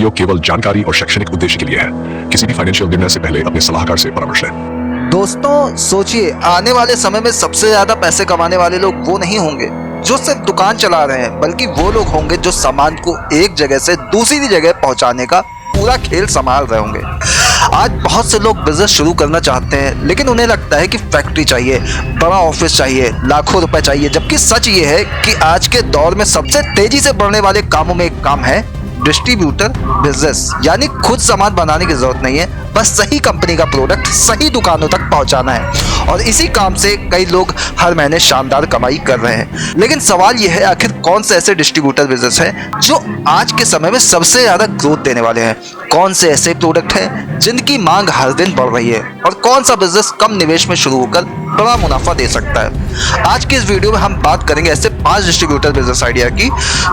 Video केवल जानकारी और शैक्षणिक उद्देश्य के लिए है। किसी भी फाइनेंशियल निर्णय से पहले अपने सलाहकार से परामर्श लें। दोस्तों सोचिए, आने वाले समय में सबसे ज्यादा पैसे कमाने वाले लोग वो नहीं होंगे जो सिर्फ दुकान चला रहे हैं, बल्कि वो लोग होंगे जो सामान को एक जगह से दूसरी जगह पहुंचाने का पूरा खेल संभाल रहे होंगे। आज बहुत से लोग बिजनेस शुरू करना चाहते हैं, लेकिन उन्हें लगता है कि फैक्ट्री चाहिए, बड़ा ऑफिस चाहिए, लाखों रुपए चाहिए। जबकि सच ये है कि आज के दौर में सबसे तेजी से बढ़ने वाले कामों में एक काम है डिस्ट्रीब्यूटर बिजनेस। यानी खुद सामान बनाने की जरूरत नहीं है, बस सही कंपनी का प्रोडक्ट सही दुकानों तक पहुंचाना है। और इसी काम से कई लोग हर महीने शानदार कमाई कर रहे हैं। लेकिन सवाल यह है, आखिर कौन से ऐसे डिस्ट्रीब्यूटर बिजनेस हैं जो आज के समय में सबसे ज्यादा ग्रोथ देने वाले हैं? कौन से ऐसे प्रोडक्ट हैं जिनकी मांग हर दिन बढ़ रही है? और कौन सा बिजनेस कम निवेश में शुरू होकर बड़ा मुनाफा दे सकता है? आज की इस वीडियो में हम बात करेंगे ऐसे 5 डिस्ट्रीब्यूटर बिजनेस आइडिया की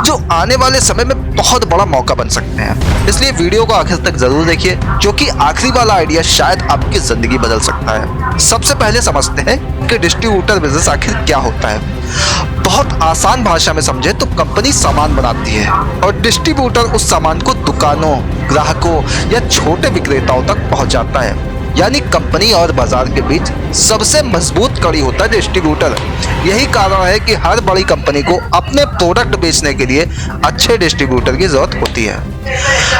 जो आने वाले समय में बहुत बड़ा मौका बन सकते हैं। इसलिए वीडियो को आखिर तक जरूर देखिए, क्योंकि आखिरी वाला आइडिया शायद आपकी जिंदगी बदल सकता है। सबसे पहले समझते हैं कि डिस्ट्रीब्यूटर बिजनेस आखिर क्या होता है। बहुत आसान भाषा में समझे तो कंपनी सामान बनाती है और डिस्ट्रीब्यूटर उस सामान को दुकानों, ग्राहकों या छोटे विक्रेताओं तक पहुंचाता है। यानी कंपनी और बाजार के बीच सबसे मजबूत कड़ी होता है डिस्ट्रीब्यूटर। यही कारण है कि हर बड़ी कंपनी को अपने प्रोडक्ट बेचने के लिए अच्छे डिस्ट्रीब्यूटर की जरूरत होती है।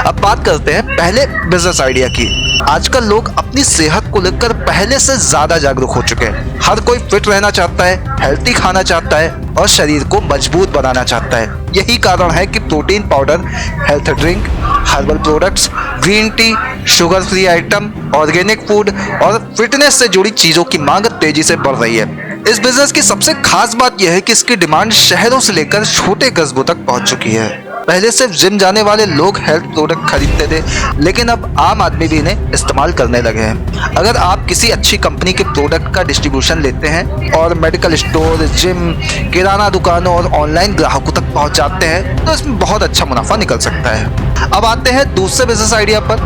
अब बात करते हैं पहले बिजनेस आइडिया की। आजकल लोग अपनी सेहत को लेकर पहले से ज्यादा जागरूक हो चुके हैं। हर कोई फिट रहना चाहता है, हेल्थी खाना चाहता है और शरीर को मजबूत बनाना चाहता है। यही कारण है कि protein powder, health drink, herbal products, green tea, sugar free item, organic food और फिटनेस से जुड़ी चीजों की मांग तेजी से बढ़ रही है। इस बिजनेस की सबसे खास बात यह है कि इसकी डिमांड शहरों से लेकर छोटे कस्बों तक पहुंच चुकी है। पहले सिर्फ जिम जाने वाले लोग हेल्थ प्रोडक्ट खरीदते थे, लेकिन अब आम आदमी भी इन्हें इस्तेमाल करने लगे हैं। अगर आप किसी अच्छी कंपनी के प्रोडक्ट का डिस्ट्रीब्यूशन लेते हैं और मेडिकल स्टोर, जिम, किराना दुकानों और ऑनलाइन ग्राहकों तक पहुंचाते हैं तो इसमें बहुत अच्छा मुनाफा निकल सकता है। अब आते हैं दूसरे बिजनेस आइडिया पर।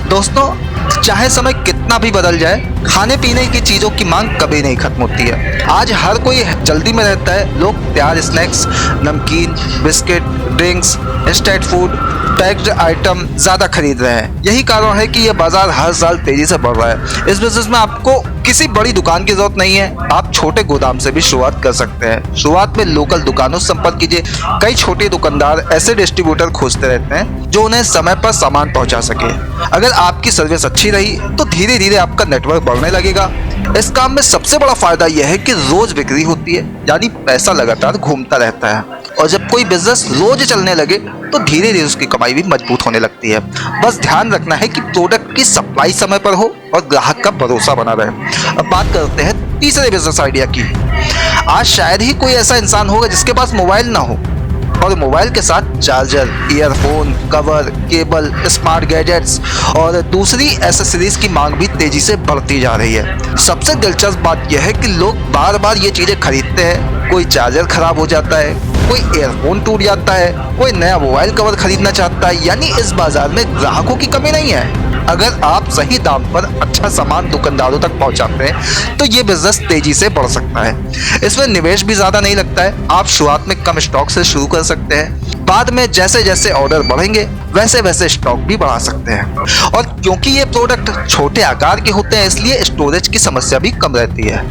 दोस्तों, चाहे समय कितना भी बदल जाए, खाने पीने की चीजों की मांग कभी नहीं खत्म होती है। आज हर कोई जल्दी में रहता है। लोग तैयार स्नैक्स, नमकीन, biscuit, drinks, instant food, packed item ज्यादा खरीद रहे हैं। यही कारण है कि यह बाजार हर साल तेजी से बढ़ रहा है। इस बिजनेस में आपको किसी बड़ी दुकान की जरूरत नहीं है, आप छोटे गोदाम से भी शुरुआत कर सकते हैं। शुरुआत में लोकल दुकानों से संपर्क कीजिए। कई छोटे दुकानदार ऐसे डिस्ट्रीब्यूटर खोजते रहते हैं जो उन्हें समय पर सामान पहुंचा सके। अगर आपकी सर्विस अच्छी रही तो धीरे धीरे आपका नेटवर्क बढ़ने लगेगा। इस काम में सबसे बड़ा फायदा यह है कि रोज बिक्री होती है, यानी पैसा लगातार घूमता रहता है। और जब कोई बिजनेस रोज चलने लगे तो धीरे धीरे उसकी कमाई भी मजबूत होने लगती है। बस ध्यान रखना है कि प्रोडक्ट की सप्लाई समय पर हो और ग्राहक का भरोसा बना रहे। अब बात करते हैं तीसरे बिजनेस आइडिया की। आज शायद ही कोई ऐसा इंसान होगा जिसके पास मोबाइल ना हो, और मोबाइल के साथ charger, earphone, cover, cable, smart gadgets और दूसरी एसेसरीज की मांग भी तेजी से बढ़ती जा रही है। सबसे दिलचस्प बात यह है कि लोग बार बार ये चीजें खरीदते हैं। कोई चार्जर खराब हो जाता है, कोई ईयरफोन टूट जाता है, कोई नया मोबाइल कवर खरीदना चाहता है। यानी इस बाजार में ग्राहकों की कमी नहीं है। अगर आप सही दाम पर अच्छा सामान दुकानदारों तक पहुंचाते हैं तो ये बिजनेस तेजी से बढ़ सकता है। इसमें निवेश भी ज्यादा नहीं लगता है। आप शुरुआत में कम स्टॉक से शुरू कर सकते हैं, बाद में जैसे जैसे ऑर्डर बढ़ेंगे वैसे वैसे स्टॉक भी बढ़ा सकते हैं। और क्योंकि ये प्रोडक्ट छोटे आकार के होते हैं, इसलिए स्टोरेज की समस्या भी कम रहती है।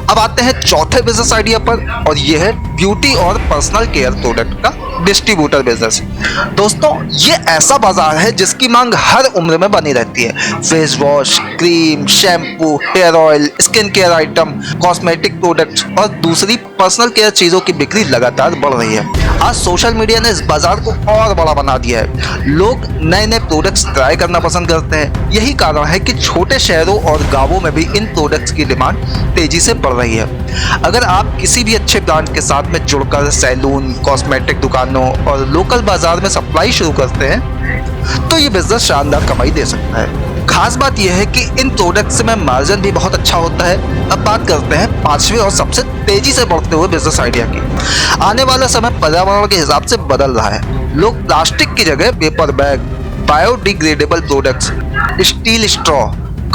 अब आते हैं चौथे बिजनेस आइडिया पर, और यह है ब्यूटी और पर्सनल केयर प्रोडक्ट का डिस्ट्रीब्यूटर बिजनेस। दोस्तों, ये ऐसा बाजार है जिसकी मांग हर उम्र में बनी रहती है। Face wash, cream, shampoo, hair oil, skin care item, cosmetic products और दूसरी पर्सनल केयर चीजों की बिक्री लगातार बढ़ रही है। आज सोशल मीडिया ने इस बाजार को और बड़ा बना दिया है। लोग नए नए प्रोडक्ट्स ट्राई करना पसंद करते हैं। यही कारण है कि छोटे शहरों और गांवों में भी इन प्रोडक्ट्स की डिमांड तेजी से बढ़ रही है। अगर आप किसी भी अच्छे ब्रांड के साथ में जुड़कर सैलून, कॉस्मेटिक दुकानों और लोकल बाजार में सप्लाई शुरू करते हैं तो ये बिजनेस शानदार कमाई दे सकता है। खास बात यह है कि इन प्रोडक्ट्स में मार्जिन भी बहुत अच्छा होता है। अब बात करते हैं पांचवें और सबसे तेजी से बढ़ते हुए बिजनेस आइडिया की। आने वाला समय पर्यावरण के हिसाब से बदल रहा है। लोग प्लास्टिक की जगह paper bag, biodegradable products, steel straw,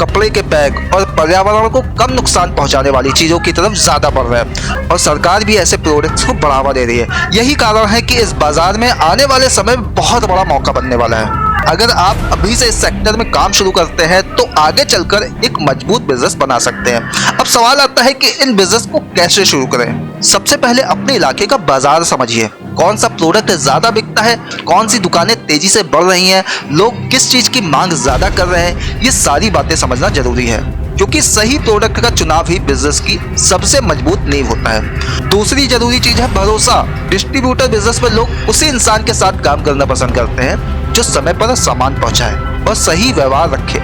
कपड़े के बैग और पर्यावरण को कम नुकसान पहुंचाने वाली चीजों की तरफ ज्यादा बढ़ रहा है। और सरकार भी ऐसे प्रोडक्ट्स को बढ़ावा दे रही है। यही कारण है कि इस बाजार में आने वाले समय में बहुत बड़ा मौका बनने वाला है। अगर आप अभी से इस सेक्टर में काम शुरू करते हैं तो आगे चलकर एक मजबूत बिजनेस बना सकते हैं। अब सवाल आता है कि इन बिजनेस को कैसे शुरू करें। सबसे पहले अपने इलाके का बाजार समझिए, कौन सा प्रोडक्ट ज्यादा बिकता है, कौन सी दुकानें तेजी से बढ़ रही हैं, लोग किस चीज की मांग ज्यादा कर रहे हैं, ये सारी बातें समझना जरूरी है, क्योंकि सही प्रोडक्ट का चुनाव ही बिजनेस की सबसे मजबूत नींव होता है। दूसरी जरूरी चीज है भरोसा। डिस्ट्रीब्यूटर बिजनेस में लोग उसी इंसान के साथ काम करना पसंद करते हैं जो समय पर सामान पहुंचाए और सही व्यवहार रखे।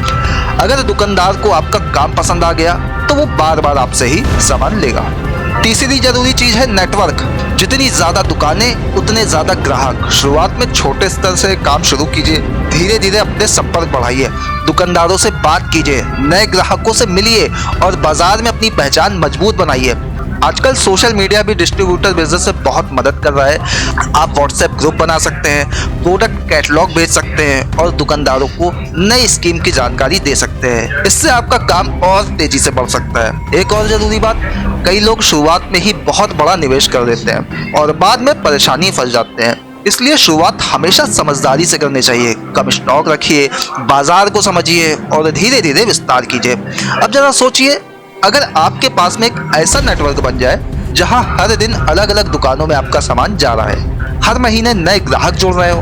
अगर दुकानदार को आपका काम पसंद आ गया तो वो बार बार आपसे ही सामान लेगा। तीसरी जरूरी चीज है नेटवर्क। जितनी ज्यादा दुकानें उतने ज्यादा ग्राहक। शुरुआत में छोटे स्तर से काम शुरू कीजिए, धीरे धीरे अपने संपर्क बढ़ाइए, दुकानदारों से बात कीजिए, नए ग्राहकों से मिलिए और बाजार में अपनी पहचान मजबूत बनाइए। आजकल सोशल मीडिया भी डिस्ट्रीब्यूटर बिजनेस से बहुत मदद कर रहा है। आप व्हाट्सएप ग्रुप बना सकते हैं, प्रोडक्ट कैटलॉग भेज सकते हैं और दुकानदारों को नई स्कीम की जानकारी दे सकते हैं। इससे आपका काम और तेजी से बढ़ सकता है। एक और जरूरी बात, कई लोग शुरुआत में ही बहुत बड़ा निवेश कर देते हैं और बाद में परेशानी फंस जाते हैं। इसलिए शुरुआत हमेशा समझदारी से करनी चाहिए। कम स्टॉक रखिए, बाजार को समझिए और धीरे धीरे विस्तार कीजिए। अब जरा सोचिए, अगर आपके पास में एक ऐसा नेटवर्क बन जाए जहां हर दिन अलग अलग दुकानों में आपका सामान जा रहा है, हर महीने नए ग्राहक जुड़ रहे हो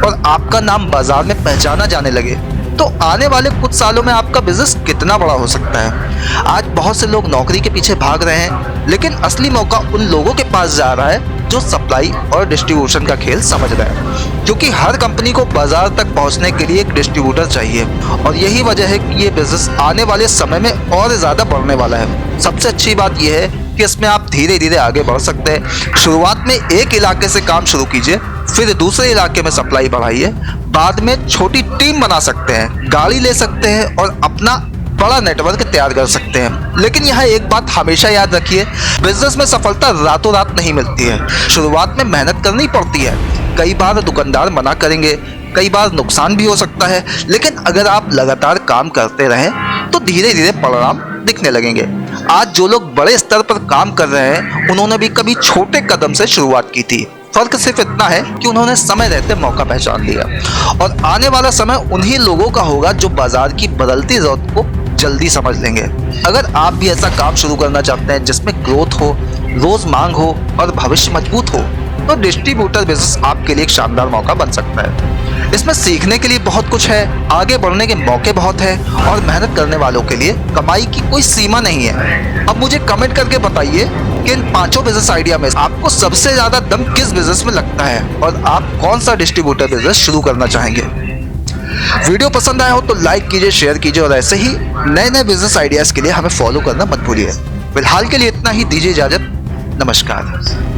और आपका नाम बाजार में पहचाना जाने लगे, तो आने वाले कुछ सालों में आपका बिजनेस कितना बड़ा हो सकता है। आज बहुत से लोग नौकरी के पीछे भाग रहे हैं, लेकिन असली मौका उन लोगों के पास जा रहा है जो सप्लाई और डिस्ट्रीब्यूशन का खेल समझ रहे हैं, क्योंकि हर कंपनी को बाजार तक पहुंचने के लिए एक डिस्ट्रीब्यूटर चाहिए और यही वजह है कि ये बिजनेस आने वाले समय में और ज्यादा बढ़ने वाला है। सबसे अच्छी बात यह है कि इसमें आप धीरे धीरे आगे बढ़ सकते हैं। शुरुआत में एक इलाके से काम शुरू कीजिए, फिर दूसरे इलाके में सप्लाई बढ़ाइए, बाद में छोटी टीम बना सकते हैं, गाड़ी ले सकते हैं और अपना बड़ा नेटवर्क तैयार कर सकते हैं। लेकिन यहाँ एक बात हमेशा याद रखिए, बिजनेस में सफलता रातों रात नहीं मिलती है। शुरुआत में मेहनत करनी पड़ती है। कई बार दुकानदार मना करेंगे, कई बार नुकसान भी हो सकता है, लेकिन अगर आप लगातार काम करते रहें तो धीरे धीरे परिणाम दिखने लगेंगे। आज जो लोग बड़े स्तर पर काम कर रहे हैं, उन्होंने भी कभी छोटे कदम से शुरुआत की थी। फर्क सिर्फ इतना है कि उन्होंने समय रहते मौका पहचान लिया और आने वाला समय उन्हीं लोगों का होगा जो बाजार की बदलती जरूरत को जल्दी समझ लेंगे। अगर आप भी ऐसा काम शुरू करना चाहते हैं जिसमें ग्रोथ हो, रोज मांग हो और भविष्य मजबूत हो, तो डिस्ट्रीब्यूटर बिजनेस आपके लिए एक शानदार मौका बन सकता है। इसमें सीखने के लिए बहुत कुछ है, आगे बढ़ने के मौके बहुत है और मेहनत करने वालों के लिए कमाई की कोई सीमा नहीं है। अब मुझे कमेंट करके बताइए कि इन 5 बिजनेस आइडिया में आपको सबसे ज्यादा दम किस बिजनेस में लगता है और आप कौन सा डिस्ट्रीब्यूटर बिजनेस शुरू करना चाहेंगे। वीडियो पसंद आया हो तो लाइक कीजिए, शेयर कीजिए और ऐसे ही नए नए बिजनेस आइडियाज के लिए हमें फॉलो करना मत भूलिए। फिलहाल के लिए इतना ही, दीजिए इजाजत। नमस्कार।